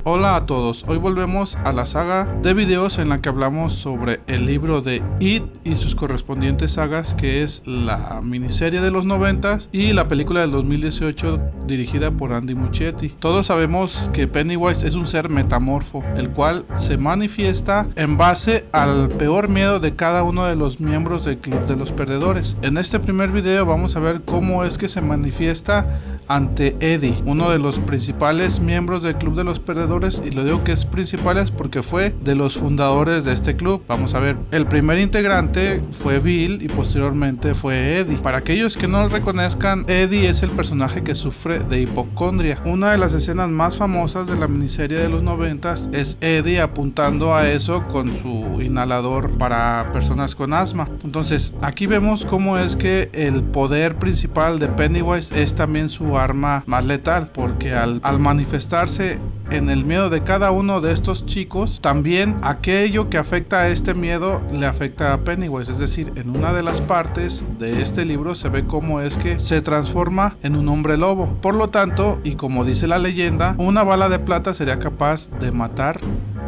Hola a todos, hoy volvemos a la saga de videos en la que hablamos sobre el libro de It y sus correspondientes sagas, que es la miniserie de los 90s y la película del 2018 dirigida por Andy Muschietti. Todos sabemos que Pennywise es un ser metamorfo, el cual se manifiesta en base al peor miedo de cada uno de los miembros del Club de los Perdedores. En este primer video vamos a ver cómo es que se manifiesta ante Eddie, uno de los principales miembros del Club de los Perdedores, y lo digo que es principales porque fue de los fundadores de este club. Vamos a ver, el primer integrante fue Bill y posteriormente fue Eddie. Para aquellos que no lo reconozcan, Eddie es el personaje que sufre de hipocondria. Una de las escenas más famosas de la miniserie de los 90s es Eddie apuntando a eso con su inhalador para personas con asma. Entonces aquí vemos cómo es que el poder principal de Pennywise es también su arma más letal, porque al manifestarse en el miedo de cada uno de estos chicos, también aquello que afecta a este miedo le afecta a Pennywise. Es decir, en una de las partes de este libro se ve cómo es que se transforma en un hombre lobo. Por lo tanto, y como dice la leyenda, una bala de plata sería capaz de matar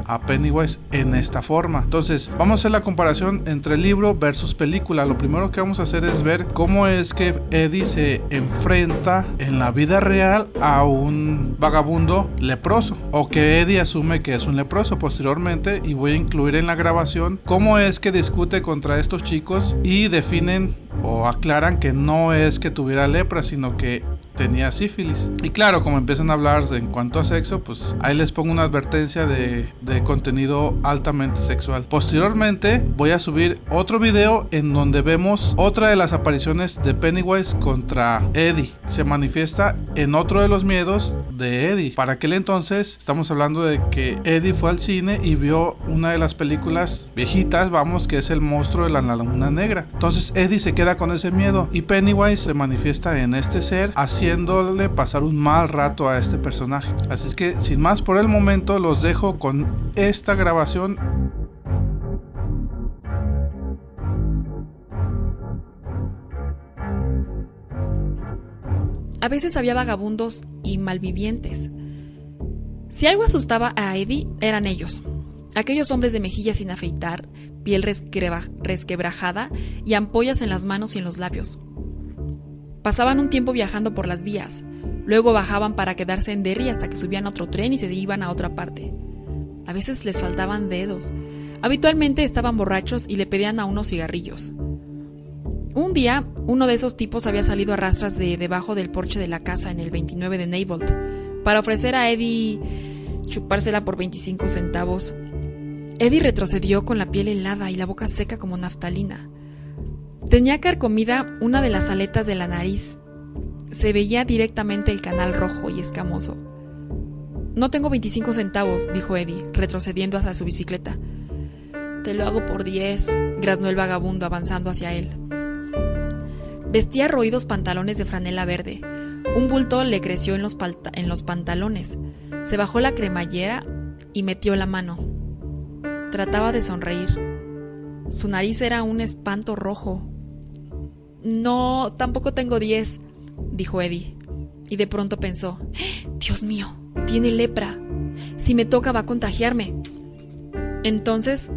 a Pennywise en esta forma. Entonces vamos a hacer la comparación entre libro versus película. Lo primero que vamos a hacer es ver cómo es que Eddie se enfrenta en la vida real a un vagabundo leproso, o que Eddie asume que es un leproso posteriormente, y voy a incluir en la grabación cómo es que discute contra estos chicos y definen o aclaran que no es que tuviera lepra, sino que tenía sífilis. Y claro, como empiezan a hablar en cuanto a sexo, pues ahí les pongo una advertencia de contenido altamente sexual. Posteriormente voy a subir otro video en donde vemos otra de las apariciones de Pennywise contra Eddie. Se manifiesta en otro de los miedos de Eddie. Para aquel entonces estamos hablando de que Eddie fue al cine y vio una de las películas viejitas, vamos, que es El monstruo de la laguna negra. Entonces Eddie se queda con ese miedo y Pennywise se manifiesta en este ser, haciéndole pasar un mal rato a este personaje. Así es que sin más por el momento los dejo con esta grabación. A veces había vagabundos y malvivientes. Si algo asustaba a Eddie, eran ellos. Aquellos hombres de mejillas sin afeitar, piel resquebrajada y ampollas en las manos y en los labios. Pasaban un tiempo viajando por las vías, luego bajaban para quedarse en Derry hasta que subían a otro tren y se iban a otra parte. A veces les faltaban dedos. Habitualmente estaban borrachos y le pedían a unos cigarrillos. Un día, uno de esos tipos había salido a rastras de debajo del porche de la casa en el 29 de Neibolt para ofrecer a Eddie chupársela por 25 centavos. Eddie retrocedió con la piel helada y la boca seca como naftalina. Tenía carcomida una de las aletas de la nariz. Se veía directamente el canal rojo y escamoso. «No tengo 25 centavos», dijo Eddie, retrocediendo hacia su bicicleta. «Te lo hago por 10», graznó el vagabundo avanzando hacia él. Vestía roídos pantalones de franela verde. Un bulto le creció en los pantalones. Se bajó la cremallera y metió la mano. Trataba de sonreír. Su nariz era un espanto rojo. «No, tampoco tengo 10», dijo Eddie. Y de pronto pensó: «Dios mío, tiene lepra. Si me toca va a contagiarme». Entonces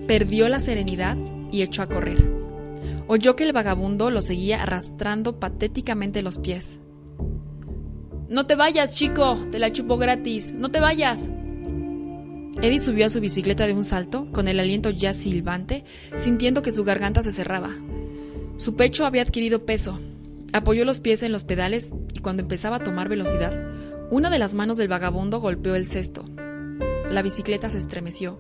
perdió la serenidad y echó a correr. Oyó que el vagabundo lo seguía arrastrando patéticamente los pies. «No te vayas, chico, te la chupo gratis, no te vayas». Eddie subió a su bicicleta de un salto, con el aliento ya silbante, sintiendo que su garganta se cerraba. Su pecho había adquirido peso. Apoyó los pies en los pedales y cuando empezaba a tomar velocidad, una de las manos del vagabundo golpeó el cesto. La bicicleta se estremeció.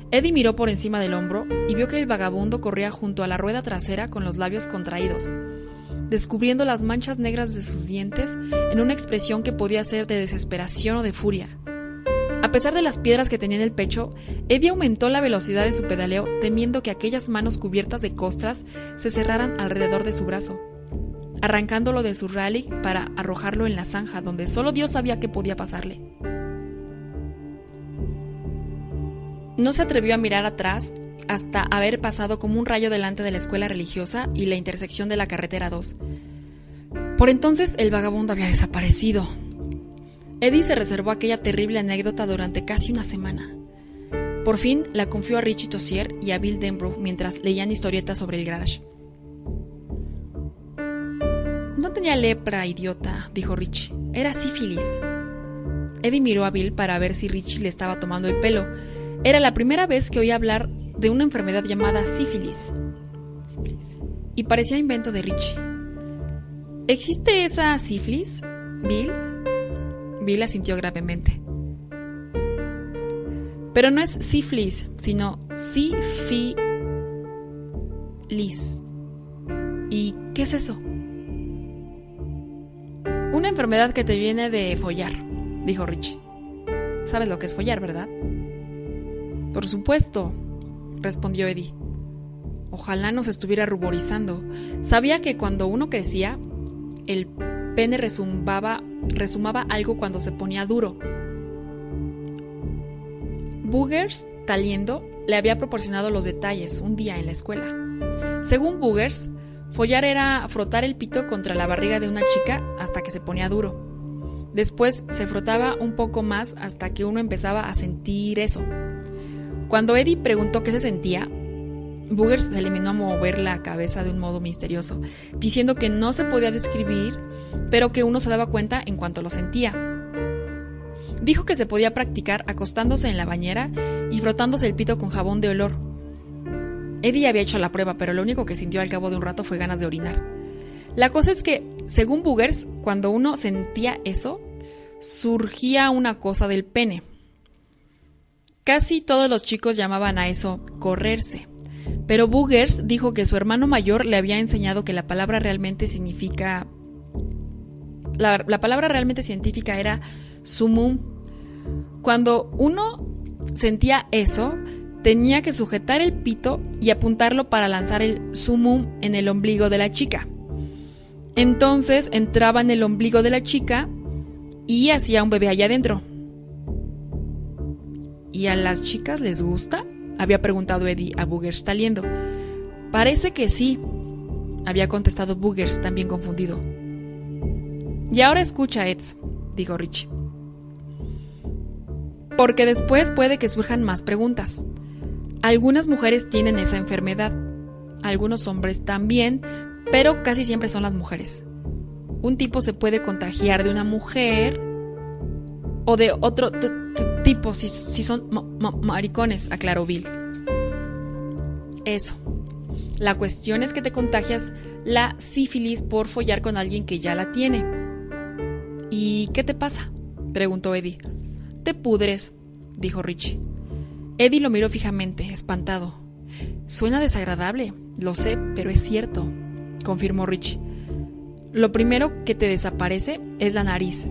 Eddie miró por encima del hombro y vio que el vagabundo corría junto a la rueda trasera con los labios contraídos, descubriendo las manchas negras de sus dientes en una expresión que podía ser de desesperación o de furia. A pesar de las piedras que tenía en el pecho, Eddie aumentó la velocidad de su pedaleo, temiendo que aquellas manos cubiertas de costras se cerraran alrededor de su brazo, arrancándolo de su rally para arrojarlo en la zanja donde solo Dios sabía qué podía pasarle. No se atrevió a mirar atrás hasta haber pasado como un rayo delante de la escuela religiosa y la intersección de la carretera 2. Por entonces el vagabundo había desaparecido. Eddie se reservó aquella terrible anécdota durante casi una semana. Por fin la confió a Richie Tozier y a Bill Denbrough mientras leían historietas sobre el garage. No tenía lepra, idiota, dijo Richie. Era sífilis. Eddie miró a Bill para ver si Richie le estaba tomando el pelo. Era la primera vez que oía hablar de una enfermedad llamada sífilis. Y parecía invento de Richie. ¿Existe esa sífilis, Bill? Bill asintió gravemente. Pero no es sífilis, sino sífilis. ¿Y qué es eso? Una enfermedad que te viene de follar, dijo Richie. ¿Sabes lo que es follar, verdad? Por supuesto, respondió Eddie. Ojalá nos estuviera ruborizando. Sabía que cuando uno crecía, el pene resumaba algo cuando se ponía duro. Boogers Taliendo le había proporcionado los detalles un día en la escuela. Según Boogers, follar era frotar el pito contra la barriga de una chica hasta que se ponía duro. Después se frotaba un poco más hasta que uno empezaba a sentir eso. Cuando Eddie preguntó qué se sentía, Boogers se eliminó a mover la cabeza de un modo misterioso, diciendo que no se podía describir, pero que uno se daba cuenta en cuanto lo sentía. Dijo que se podía practicar acostándose en la bañera y frotándose el pito con jabón de olor. Eddie había hecho la prueba, pero lo único que sintió al cabo de un rato fue ganas de orinar. La cosa es que, según Boogers, cuando uno sentía eso, surgía una cosa del pene. Casi todos los chicos llamaban a eso correrse, pero Boogers dijo que su hermano mayor le había enseñado que la palabra realmente significa... La palabra realmente científica era sumum. Cuando uno sentía eso, tenía que sujetar el pito y apuntarlo para lanzar el sumum en el ombligo de la chica. Entonces entraba en el ombligo de la chica y hacía un bebé allá adentro. ¿Y a las chicas les gusta?, había preguntado Eddie a Boogers Taliendo. Parece que sí, había contestado Boogers, también confundido. Y ahora escucha, Eds, dijo Richie. Porque después puede que surjan más preguntas. Algunas mujeres tienen esa enfermedad, algunos hombres también, pero casi siempre son las mujeres. Un tipo se puede contagiar de una mujer o de otro tipo si son maricones, aclaró Bill. Eso. La cuestión es que te contagias la sífilis por follar con alguien que ya la tiene. ¿Y qué te pasa?, preguntó Eddie. Te pudres, dijo Richie. Eddie lo miró fijamente, espantado. Suena desagradable, lo sé, pero es cierto, confirmó Richie. Lo primero que te desaparece es la nariz.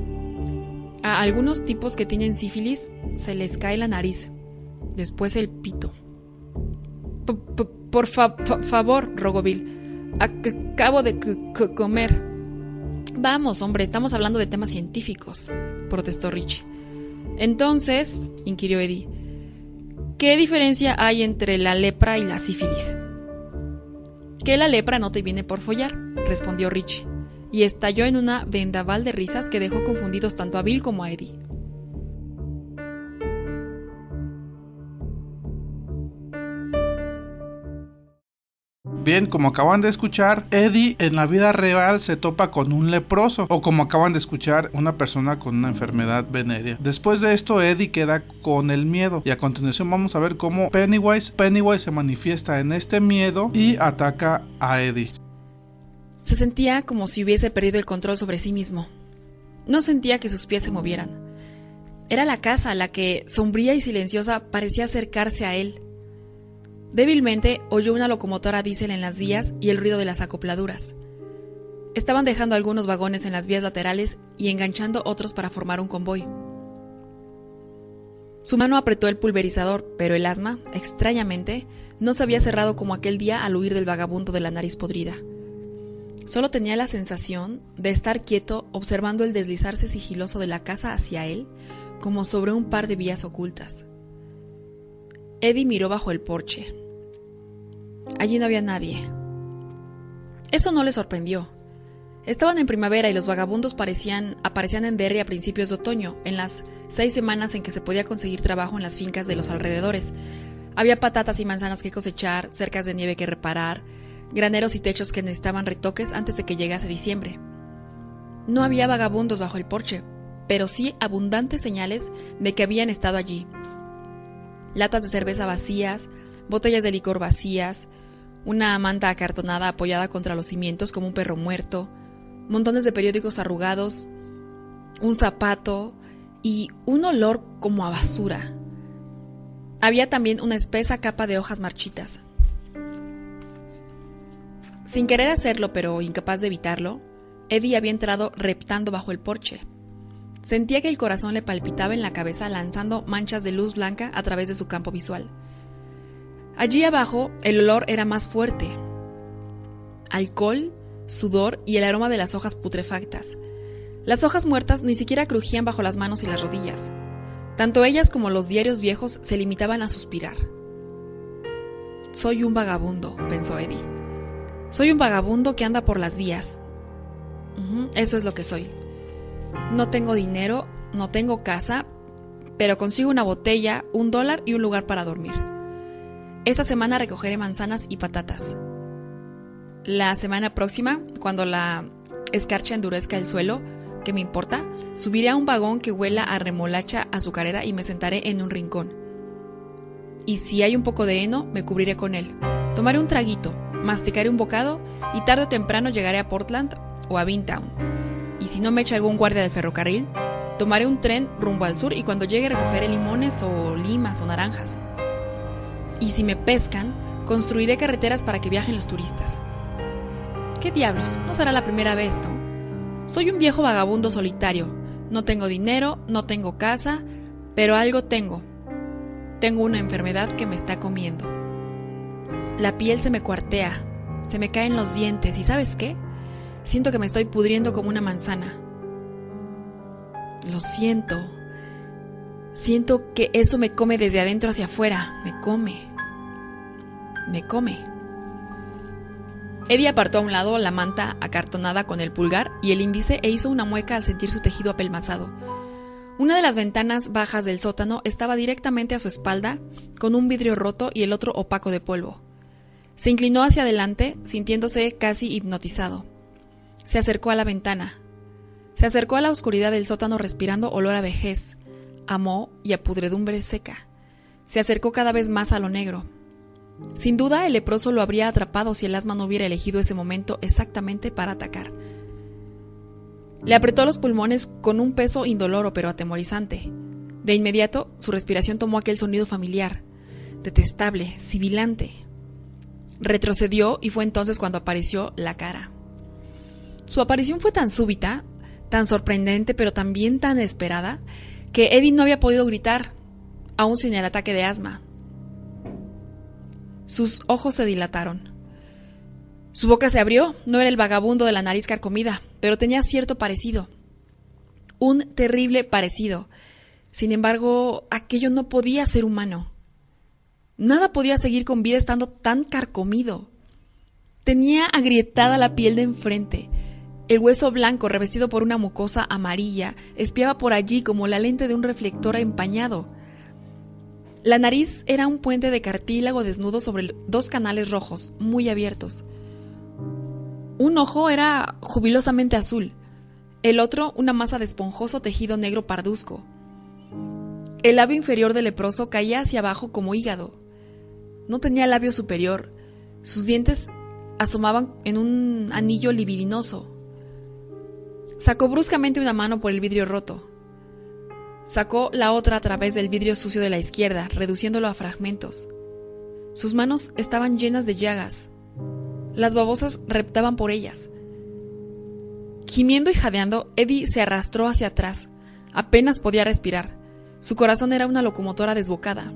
A algunos tipos que tienen sífilis se les cae la nariz, después el pito. Por favor, rogó Bill. Acabo de comer. Vamos, hombre, estamos hablando de temas científicos, protestó Richie. Entonces, inquirió Eddie, ¿qué diferencia hay entre la lepra y la sífilis? Que la lepra no te viene por follar, respondió Richie, y estalló en una vendaval de risas que dejó confundidos tanto a Bill como a Eddie. Bien, como acaban de escuchar, Eddie en la vida real se topa con un leproso, o como acaban de escuchar, una persona con una enfermedad venérea. Después de esto, Eddie queda con el miedo, y a continuación vamos a ver cómo Pennywise se manifiesta en este miedo y ataca a Eddie. Se sentía como si hubiese perdido el control sobre sí mismo. No sentía que sus pies se movieran. Era la casa la que, sombría y silenciosa, parecía acercarse a él. Débilmente oyó una locomotora diésel en las vías y el ruido de las acopladuras. Estaban dejando algunos vagones en las vías laterales y enganchando otros para formar un convoy. Su mano apretó el pulverizador, pero el asma, extrañamente, no se había cerrado como aquel día al huir del vagabundo de la nariz podrida. Solo tenía la sensación de estar quieto observando el deslizarse sigiloso de la casa hacia él, como sobre un par de vías ocultas. Eddie miró bajo el porche. Allí no había nadie. Eso no le sorprendió. Estaban en primavera y los vagabundos aparecían en Derry a principios de otoño, en las 6 semanas en que se podía conseguir trabajo en las fincas de los alrededores. Había patatas y manzanas que cosechar, cercas de nieve que reparar, graneros y techos que necesitaban retoques antes de que llegase diciembre. No había vagabundos bajo el porche, pero sí abundantes señales de que habían estado allí. Latas de cerveza vacías, botellas de licor vacías, una manta acartonada apoyada contra los cimientos como un perro muerto, montones de periódicos arrugados, un zapato y un olor como a basura. Había también una espesa capa de hojas marchitas. Sin querer hacerlo, pero incapaz de evitarlo, Eddie había entrado reptando bajo el porche. Sentía que el corazón le palpitaba en la cabeza lanzando manchas de luz blanca a través de su campo visual. Allí abajo el olor era más fuerte. Alcohol, sudor y el aroma de las hojas putrefactas. Las hojas muertas ni siquiera crujían bajo las manos y las rodillas. Tanto ellas como los diarios viejos se limitaban a suspirar. Soy un vagabundo, pensó Eddie. Soy un vagabundo que anda por las vías. Eso es lo que soy. No tengo dinero, no tengo casa, pero consigo una botella, $1 y un lugar para dormir. Esta semana recogeré manzanas y patatas. La semana próxima, cuando la escarcha endurezca el suelo, ¿qué me importa? Subiré a un vagón que huela a remolacha azucarera y me sentaré en un rincón. Y si hay un poco de heno, me cubriré con él. Tomaré un traguito, masticaré un bocado y tarde o temprano llegaré a Portland o a Beantown. Y si no me echa algún guardia del ferrocarril, tomaré un tren rumbo al sur y cuando llegue recogeré limones o limas o naranjas. Y si me pescan, construiré carreteras para que viajen los turistas. ¿Qué diablos? No será la primera vez, ¿no? Soy un viejo vagabundo solitario. No tengo dinero, no tengo casa, pero algo tengo. Tengo una enfermedad que me está comiendo. La piel se me cuartea, se me caen los dientes y ¿sabes qué? Siento que me estoy pudriendo como una manzana. Lo siento. Siento que eso me come desde adentro hacia afuera. Me come. Eddie apartó a un lado la manta acartonada con el pulgar y el índice e hizo una mueca al sentir su tejido apelmazado. Una de las ventanas bajas del sótano estaba directamente a su espalda, con un vidrio roto y el otro opaco de polvo. Se inclinó hacia adelante, sintiéndose casi hipnotizado. Se acercó a la ventana. Se acercó a la oscuridad del sótano respirando olor a vejez, a moho y a pudredumbre seca. Se acercó cada vez más a lo negro. Sin duda, el leproso lo habría atrapado si el asma no hubiera elegido ese momento exactamente para atacar. Le apretó los pulmones con un peso indoloro pero atemorizante. De inmediato, su respiración tomó aquel sonido familiar, detestable, sibilante. Retrocedió y fue entonces cuando apareció la cara. Su aparición fue tan súbita, tan sorprendente, pero también tan esperada, que Eddie no había podido gritar, aún sin el ataque de asma. Sus ojos se dilataron. Su boca se abrió, no era el vagabundo de la nariz carcomida, pero tenía cierto parecido. Un terrible parecido. Sin embargo, aquello no podía ser humano. Nada podía seguir con vida estando tan carcomido. Tenía agrietada la piel de enfrente. El hueso blanco, revestido por una mucosa amarilla, espiaba por allí como la lente de un reflector empañado. La nariz era un puente de cartílago desnudo sobre 2 canales rojos, muy abiertos. Un ojo era jubilosamente azul, el otro una masa de esponjoso tejido negro parduzco. El labio inferior del leproso caía hacia abajo como hígado. No tenía labio superior, sus dientes asomaban en un anillo libidinoso. Sacó bruscamente una mano por el vidrio roto. Sacó la otra a través del vidrio sucio de la izquierda, reduciéndolo a fragmentos. Sus manos estaban llenas de llagas. Las babosas reptaban por ellas. Gimiendo y jadeando, Eddie se arrastró hacia atrás. Apenas podía respirar. Su corazón era una locomotora desbocada.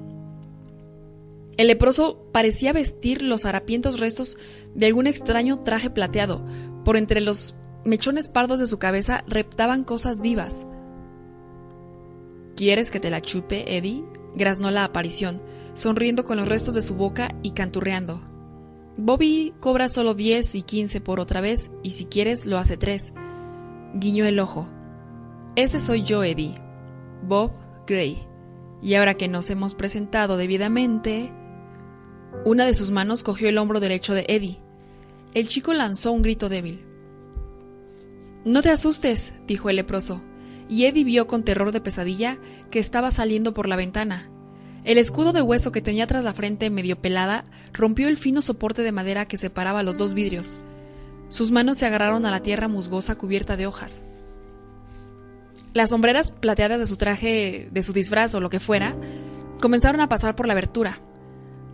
El leproso parecía vestir los harapientos restos de algún extraño traje plateado. Por entre los mechones pardos de su cabeza reptaban cosas vivas. ¿Quieres que te la chupe, Eddie?, graznó la aparición, sonriendo con los restos de su boca y canturreando. Bobby cobra solo 10 y 15 por otra vez, y si quieres lo hace 3. Guiñó el ojo. Ese soy yo, Eddie. Bob Gray. Y ahora que nos hemos presentado debidamente... Una de sus manos cogió el hombro derecho de Eddie. El chico lanzó un grito débil. «No te asustes», dijo el leproso, y Eddie vio con terror de pesadilla que estaba saliendo por la ventana. El escudo de hueso que tenía tras la frente medio pelada rompió el fino soporte de madera que separaba los dos vidrios. Sus manos se agarraron a la tierra musgosa cubierta de hojas. Las sombreras plateadas de su traje, de su disfraz o lo que fuera, comenzaron a pasar por la abertura.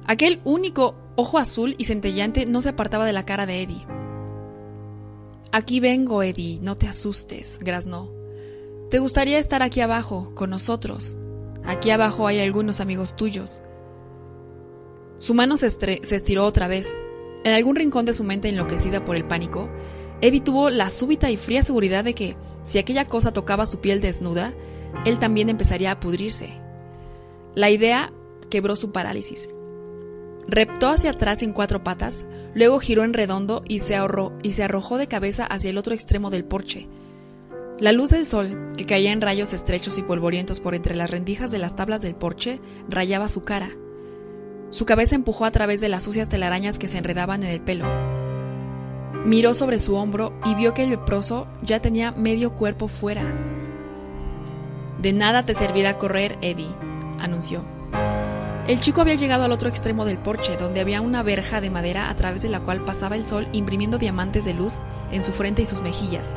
Aquel único ojo azul y centellante no se apartaba de la cara de Eddie. «Aquí vengo, Eddie, no te asustes», graznó. «Te gustaría estar aquí abajo, con nosotros. Aquí abajo hay algunos amigos tuyos». Su mano se estiró otra vez. En algún rincón de su mente enloquecida por el pánico, Eddie tuvo la súbita y fría seguridad de que, si aquella cosa tocaba su piel desnuda, él también empezaría a pudrirse. La idea quebró su parálisis. Reptó hacia atrás en 4 patas, luego giró en redondo y se arrojó de cabeza hacia el otro extremo del porche. La luz del sol, que caía en rayos estrechos y polvorientos por entre las rendijas de las tablas del porche, rayaba su cara. Su cabeza empujó a través de las sucias telarañas que se enredaban en el pelo. Miró sobre su hombro y vio que el leproso ya tenía medio cuerpo fuera. «De nada te servirá correr, Eddie», anunció. El chico había llegado al otro extremo del porche, donde había una verja de madera a través de la cual pasaba el sol imprimiendo diamantes de luz en su frente y sus mejillas.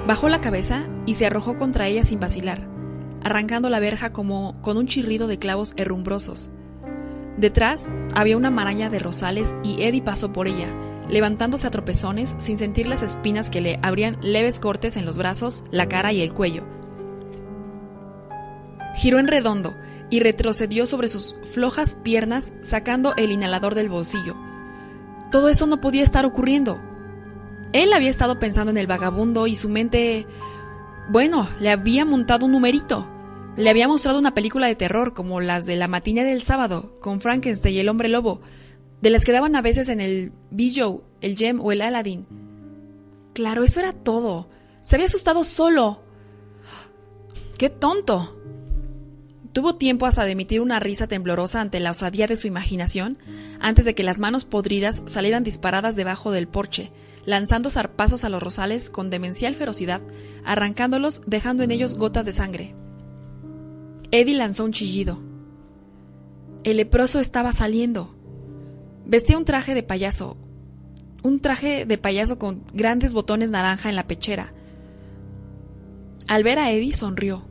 Bajó la cabeza y se arrojó contra ella sin vacilar, arrancando la verja como con un chirrido de clavos herrumbrosos. Detrás había una maraña de rosales y Eddie pasó por ella, levantándose a tropezones sin sentir las espinas que le abrían leves cortes en los brazos, la cara y el cuello. Giró en redondo y retrocedió sobre sus flojas piernas sacando el inhalador del bolsillo. Todo eso no podía estar ocurriendo. Él había estado pensando en el vagabundo y su mente... Bueno, le había montado un numerito. Le había mostrado una película de terror como las de la matiné del sábado, con Frankenstein y el hombre lobo, de las que daban a veces en el Bijou, el Gem o el Aladdin. Claro, eso era todo. Se había asustado solo. ¡Qué tonto! Tuvo tiempo hasta de emitir una risa temblorosa ante la osadía de su imaginación, antes de que las manos podridas salieran disparadas debajo del porche, lanzando zarpazos a los rosales con demencial ferocidad, arrancándolos, dejando en ellos gotas de sangre. Eddie lanzó un chillido. El leproso estaba saliendo. Vestía un traje de payaso con grandes botones naranja en la pechera. Al ver a Eddie sonrió.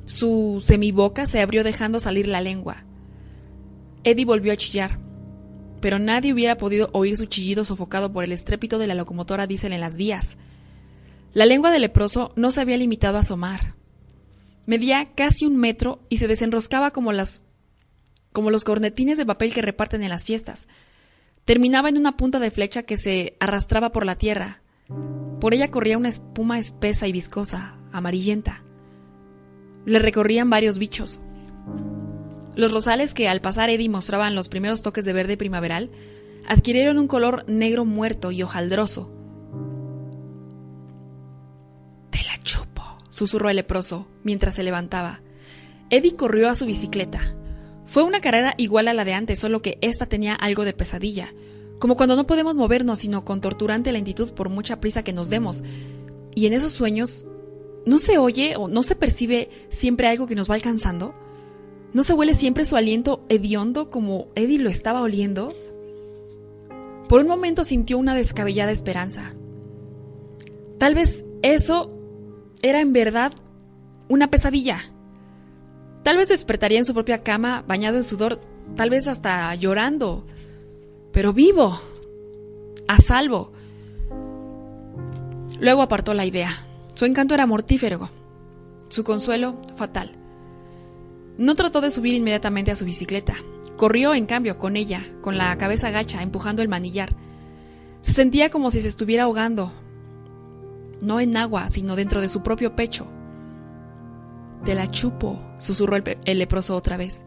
Su semiboca se abrió dejando salir la lengua. Eddie volvió a chillar, pero nadie hubiera podido oír su chillido sofocado por el estrépito de la locomotora diésel en las vías. La lengua del leproso no se había limitado a asomar. Medía casi 1 metro y se desenroscaba como los cornetines de papel que reparten en las fiestas. Terminaba en una punta de flecha que se arrastraba por la tierra. Por ella corría una espuma espesa y viscosa, amarillenta. Le recorrían varios bichos. Los rosales que al pasar Eddie mostraban los primeros toques de verde primaveral adquirieron un color negro muerto y hojaldroso. «Te la chupo», susurró el leproso mientras se levantaba. Eddie corrió a su bicicleta. Fue una carrera igual a la de antes, solo que esta tenía algo de pesadilla, como cuando no podemos movernos sino con torturante lentitud por mucha prisa que nos demos. Y en esos sueños... ¿no se oye o no se percibe siempre algo que nos va alcanzando? ¿No se huele siempre su aliento hediondo como Eddie lo estaba oliendo? Por un momento sintió una descabellada esperanza. Tal vez eso era en verdad una pesadilla. Tal vez despertaría en su propia cama, bañado en sudor, tal vez hasta llorando, pero vivo, a salvo. Luego apartó la idea. Su encanto era mortífero, su consuelo fatal. No trató de subir inmediatamente a su bicicleta. Corrió, en cambio, con ella, con la cabeza gacha, empujando el manillar. Se sentía como si se estuviera ahogando, no en agua, sino dentro de su propio pecho. «Te la chupo», susurró el leproso otra vez.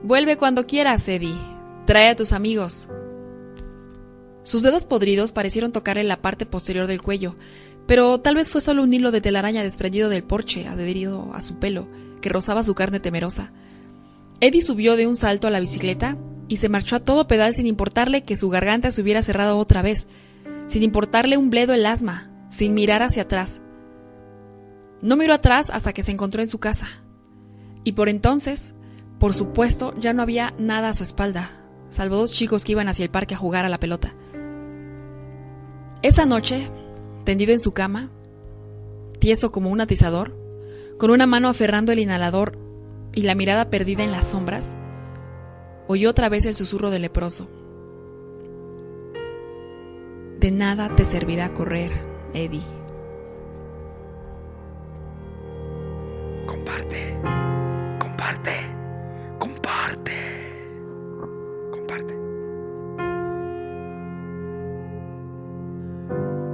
«Vuelve cuando quieras, Eddie. Trae a tus amigos. Sus dedos podridos parecieron tocarle la parte posterior del cuello, pero tal vez fue solo un hilo de telaraña desprendido del porche, adherido a su pelo, que rozaba su carne temerosa. Eddie subió de un salto a la bicicleta y se marchó a todo pedal sin importarle que su garganta se hubiera cerrado otra vez, sin importarle un bledo el asma, sin mirar hacia atrás. No miró atrás hasta que se encontró en su casa. Y por entonces, por supuesto, ya no había nada a su espalda, salvo 2 chicos que iban hacia el parque a jugar a la pelota. Esa noche, tendido en su cama, tieso como un atizador, con una mano aferrando el inhalador y la mirada perdida en las sombras, oyó otra vez el susurro del leproso. De nada te servirá correr, Eddie. Comparte, comparte, comparte, comparte.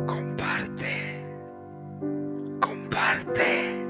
Comparte, comparte.